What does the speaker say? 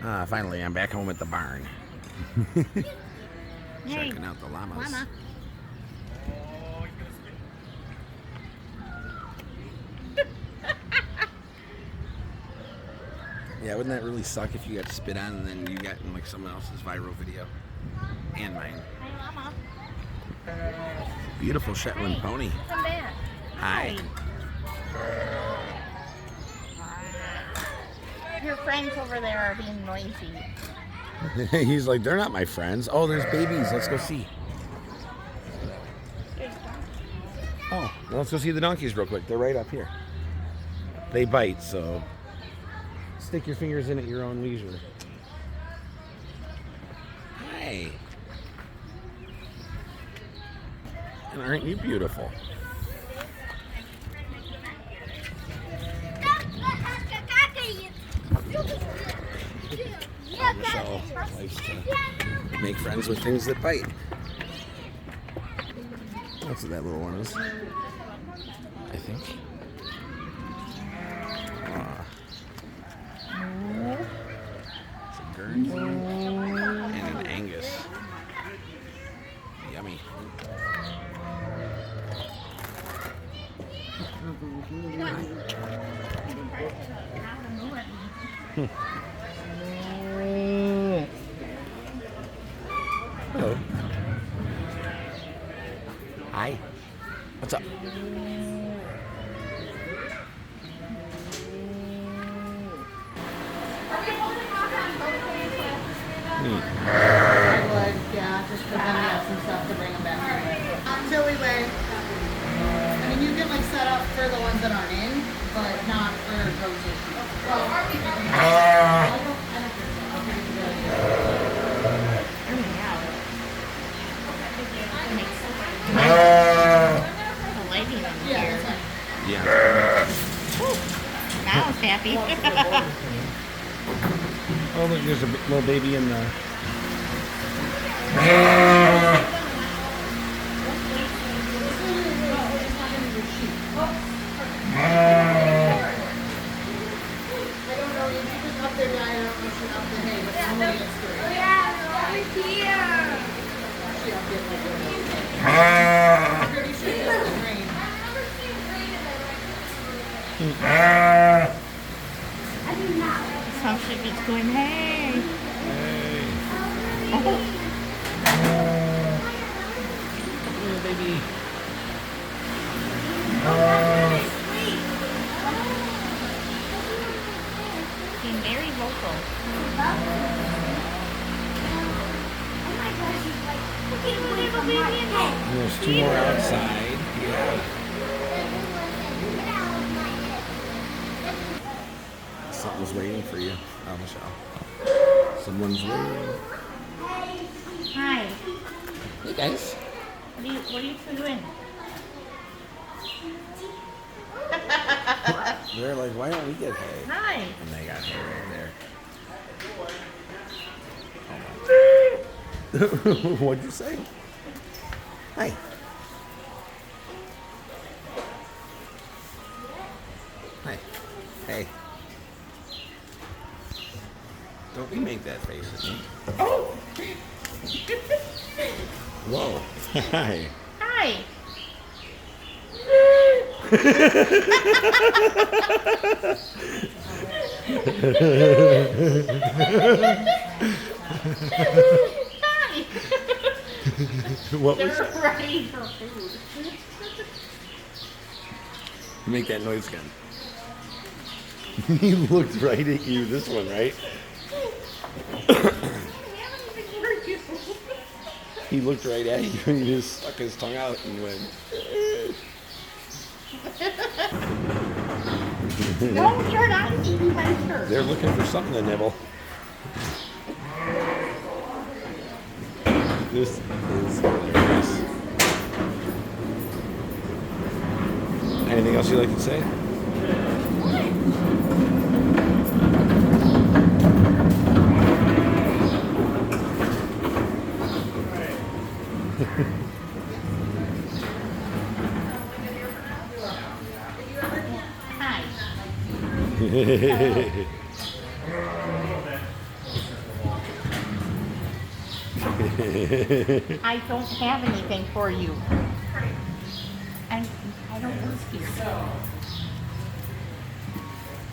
Finally, I'm back home at the barn. Hey, Checking out the llamas. llama. Yeah, wouldn't that really suck if you got spit on and then you got in like someone else's viral video? And mine. Hey, llama. Beautiful Shetland pony. Come back. Hi. Your friends over there are being noisy. He's like, they're not my friends. Oh, there's babies. Let's go see. Oh, well, let's go see the donkeys real quick. They're right up here. They bite, so stick your fingers in at your own leisure. Hi. And aren't you beautiful? Michelle likes to make friends with things that bite. That's what that little one is, I think. It's a Guernsey and an Angus. Yummy. Hello. Hi. What's up? Just for them to have some stuff to bring them back. Until we went, I mean, you can like set up for the ones that aren't in, but not for rotation. Well, The lighting on yeah, here. that's fine. Yeah. Now it's happy. Oh, look, there's a little baby in the... I don't know, you just up their diet, I don't know if she's up the hay, but normally it's good. She up there like I'm pretty sure it's the rain. Some shit gets going, hey. Little baby. Being very vocal. And there's two more outside. Yeah. Something's waiting for you. Oh, Michelle. Someone's waiting. Hi. Hey, guys. What are you two doing? They're like, why don't we get hay? Hi. And they got hay right there. What'd you say? Hi. Hi. Hey. Don't we make that face at me? Oh. Whoa. Hi. Hi. Hi. What was They're ready for food. Make that noise again. He looked right at you, this one, right? He looked right at you and he just stuck his tongue out and went. No, you're not eating my shirt. They're looking for something to nibble. This is hilarious. Anything else you'd like to say? Hi. I don't have anything for you. I don't work here.